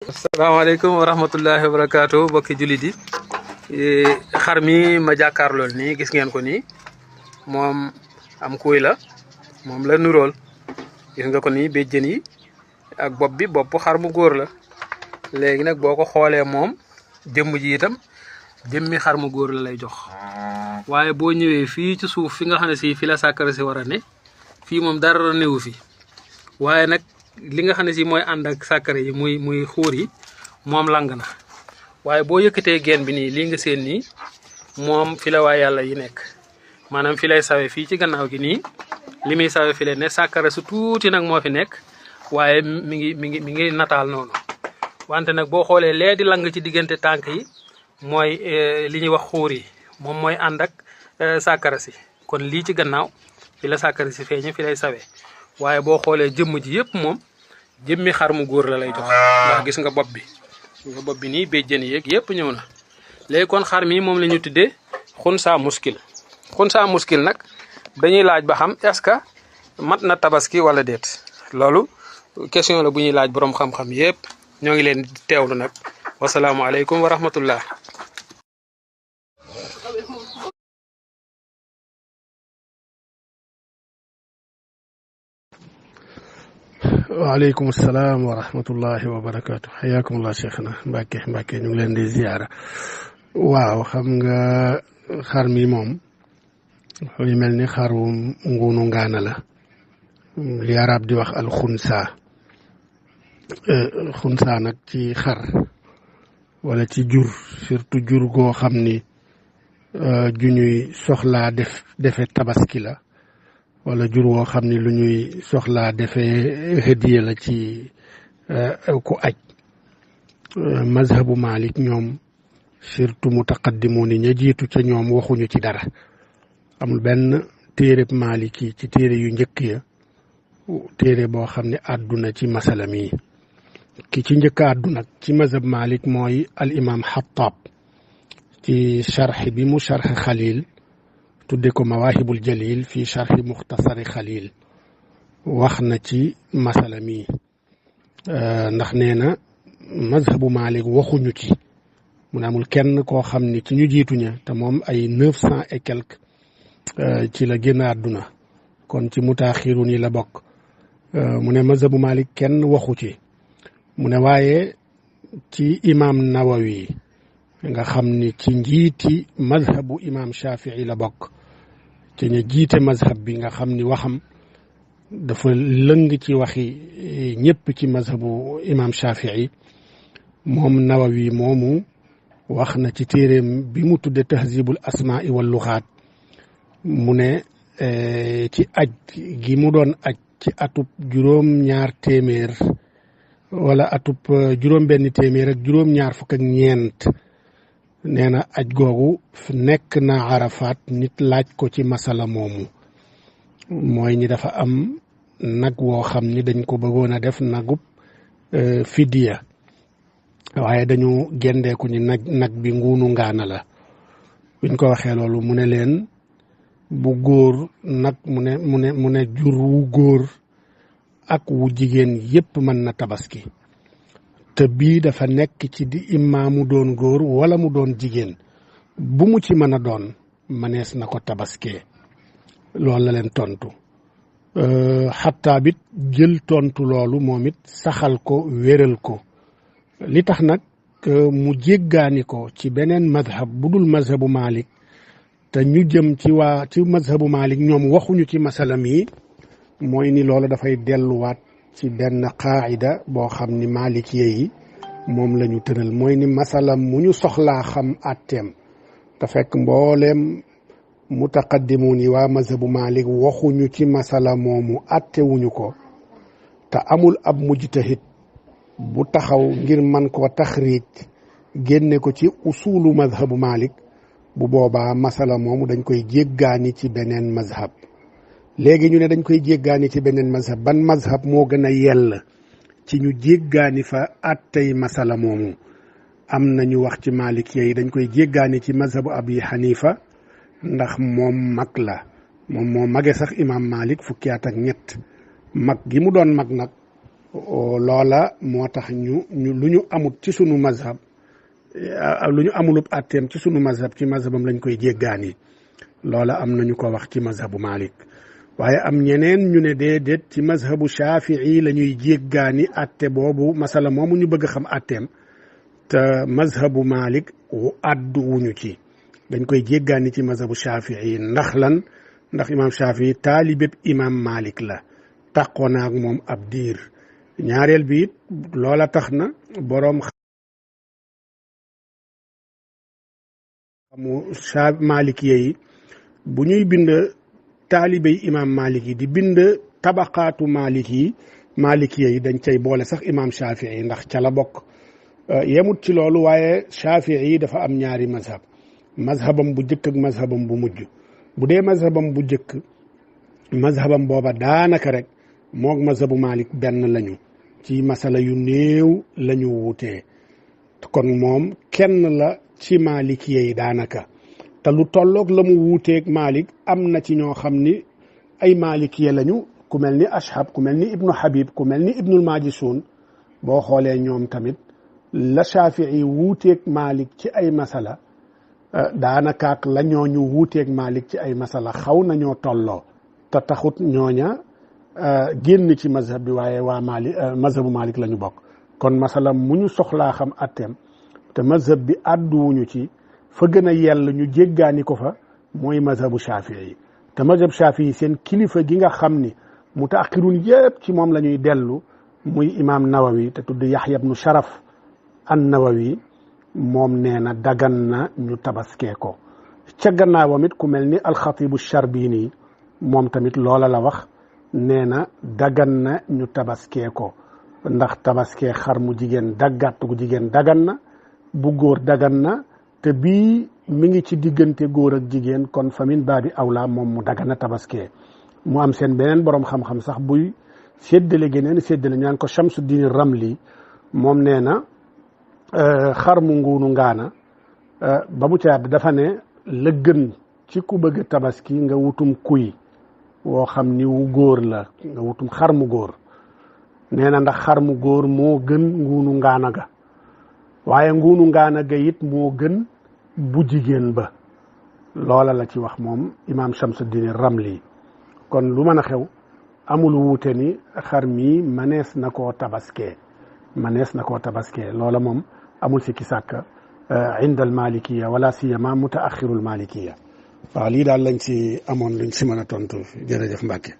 asalaamaaleykum wa rahmatullahi wa barakaatu bokki jullit yi xar mi ma jàkkaarlool nii gis ngeen ko nii moom am kuy la moom la nurool gis nga ko nii béjjën yi ak bopp bi bopp xar mu góor la léegi nag boo ko xoolee moom jëmm ji itam jëmmi xar mu góor la lay jox waaye boo ñëwee fii ci suuf fi nga xam ne si fi la sàkkara si war a ne fii moom dara newu fi waaye nag li nga xam ne si mooy ànd ak sàkkara yi muy xuur yi moom lang na waaye boo yëkkatee geen bi nii lii nga seen nii moom fi la waa yàlla yi nekk maanaam fi lay sawe fii ci gannaaw gi nii li muy sawe fi lay ne sàkkara su tuuti nag moo fi nekk waaye mi ngi nataal noonu wante nag boo xoolee lee di lang ci diggante tànk yi mooy li ñuy wax xuur yi moom mooy ànd ak sàkkara si kon lii ci gannaaw fi la sàkkara si feeñe fi lay sawe waaye boo xoolee jëmm ji yëpp moom jëmmi xar mu góor la lay jox ndax gis nga bopp bi nii béjjën yeeg yëpp ñëw na léegi kon xar mi moom la ñu tuddee xunsa muskil nag dañuy laaj ba xam est-ce que mat na tabaski wala déet loolu question la bu ñuy laaj boroom xam-xam yëpp ñoo ngi leen di teewlu nag wasalaamualeykum wa rahmatullah waaleykum salaam wa rahmatullahi wa barakaatu xayaakumullah cheikhna Mbàkke ñu ngi leen di ziyaara waaw xam nga xar mi moom yu mel ni xaru nguunu ngaana la li arab di wax al xunsa nag ci xar wala ci jur surtout jur goo xam ni ju ñuy soxlaa defe tabaski la wala jur woo xam ni lu ñuy soxlaa defee hadiya la ci ku aj mazhabu Malik ñoom surtout mutaqaddimu ni ña jiitu ca ñoom waxuñu ci dara amul benn téereb Maliki ci téere yu njëkk ya téere boo xam ne àdduna ci masala mi ki ci njëkk àdduna ci mazhab Malik mooy al imam Xattaab ci charx bi mu charx Xalil tudde ko mawaahibul jalil fi charxi muxtasari xalil wax na ci masala mi ndax nee na mazhabu Malik waxuñu ci mu ne amul kenn koo xam ni ci ñu jiituña te moom ay 900 et quelque ci la génn àdduna kon ci mutaaxirun yi la bokk mu ne mazhabu Malik kenn waxu ci mu ne waaye ci imam Nawawi nga xam ni ci njiiti mazhabu imam Shafii la bokk ci ñu jiite mazhab bi nga xam ni waxam dafa lëng ci waxi ñëpp ci mazhabu imam Shafii moom Nawawi moomu wax na ci téeréem bi mu tudde tahzibul asmaai wal luxaat mu ne ci aj gi mu doon aj ci atub juróom-ñaar téeméer wala atub juróom-benn téeméer ak juróom-ñaar fukk ak ñeent nee na aj googu nekk na Arafat nit laaj ko ci masala moomu mooy ñi dafa am nag woo xam ni dañ ko bëggoon a def nagub fidiya waaye dañu gendeeku ni nag bi nguunu ngaana la buñ ko waxee loolu mu ne leen bu góor nag mu ne jur wu góor ak wu jigéen yépp mën na tabaski te bii dafa nekk ci di imma mu doon góor wala mu doon jigéen bu mu ci mën a doon mënees na ko tabaskee loolu la leen tontu xattaa bit jël tontu loolu moom it saxal ko wéral ko li tax nag mu jéggaani ko ci beneen mazhab bu dul mazhabu Malik te ñu jëm ci mazhabu Malik ñoom waxuñu ci masala mi mooy ni loolu dafay delluwaat ci benn qaayida boo xam ni Malikiye yi moom la ñu tëral mooy ni masala mu ñu soxlaa xam atteem te fekk mbooleem mutaqaddimuun yi waa mazhabu Malik waxuñu ci masala moomu attewuñu ko te amul ab mujtahid bu taxaw ngir man koo taxriij génne ko ci usulu mazhabu Malik bu boobaa masala moomu dañ koy jéggaani ci beneen mazhab léegi ñu ne dañ koy jéggaani ci beneen mazhab ban mazhab moo gën a yell ci ñu jéggaani fa attey masala moomu am nañu wax ci Malik yi dañ koy jéggaani ci mazhabu Abi Hanifa ndax moom mag la moom moo mage sax imam Malik fukki at ak ñett mag gi mu doon mag nag loola moo tax ñu lu ñu amut ci sunu mazhab lu ñu amulub atteem ci sunu mazhab ci mazhabam lañ koy jéggaani loola am nañu ko wax ci mazhabu Malik waaye am ñeneen ñu ne déedéet ci mazhabu Shafii la ñuy jéggaani atte boobu masala moomu ñu bëgg a xam atteem te mazhabu Malik addu wuñu ci dañ koy jéggaani ci mazhabu Shafii ndax lan ndax imam Shafii taalibeb imam Malik la taqoo na ak moom ab diir ñaareel bi it loola tax na boroom xamu Malikiye yi bu ñuy bind taalibey imam Malik yi di bind tabaqaatu Malikiye yi dañ cay boole sax imam Shafii ndax ca la bokk yemut ci loolu waaye Shafii yi dafa am ñaari mazhabam bu jëkk ak mazhabam bu mujj bu dee mazhabam bu jëkk mazhabam booba daanaka rek moog mazhabu Malik benn lañu ci masala yu néew lañu wuutee kon moom kenn la ci Malikiye yi daanaka te lu tolloog la mu wuuteeg Malik am na ci ñoo xam ni ay Malikiye lañu ku mel ni Ashhab ku mel ni Ibnu Habib ku mel ni Ibnul Majishun boo xoolee ñoom tamit la Shafii wuuteeg Malik ci ay masala daanakaak la ñooñu wuuteeg Malik ci ay masala xaw nañoo tolloo te taxut ñooña génn ci mazhab bi waaye waa mazhabu Malik la ñu bokk kon masala mu ñu soxlaa xam atteem te mazhab bi àdduwuñu ci fa gën a yell ñu jéggaani ko fa mooy mazhabu Shafii yi te mazhab Shafii yi seen kilifa gi nga xam ni mutaaxirun yëpp ci moom la ñuy dellu muy imam Nawawi te tudd Yaxya ibnu Sharaf an Nawawi moom nee na dagan na ñu tabaskee ko ca gannaawam it ku mel ni alxatibu Sharbini moom tamit loola la wax nee na dagan na ñu tabaskee ko ndax tabaskee xar mu jigéen daggat gu jigéen dagan na bu góor dagan na te bii mi ngi ci diggante góor ak jigéen kon famin baabi awla moom mu dagan na tabaskee mu am seen beneen borom xam-xam sax buy séddale geneen séddale ñaan ko Shamsuddin Ramli moom nee na xar mu nguunu ngaana ba mu ca dafa ne la gën ci ku bëgg tabaski nga wutum kuy woo xam ni wu góor la nga wutum xar mu góor nee na ndax xar mu góor moo gën nguunu ngaana ga waaye nguunu ngaana ga it moo gën bu jigéen ba loola la ci wax moom imaam Shamsuddin Ramli kon lu mën a xew amul wuute ni xar mi manees na koo tabaskee loola moom amul sikki sàkka inda al malikiya wala siyama mutaaxirul malikiya waaw lii daal lañ ci amoon luñ ci mën a tontu jërëjëf Mbàkke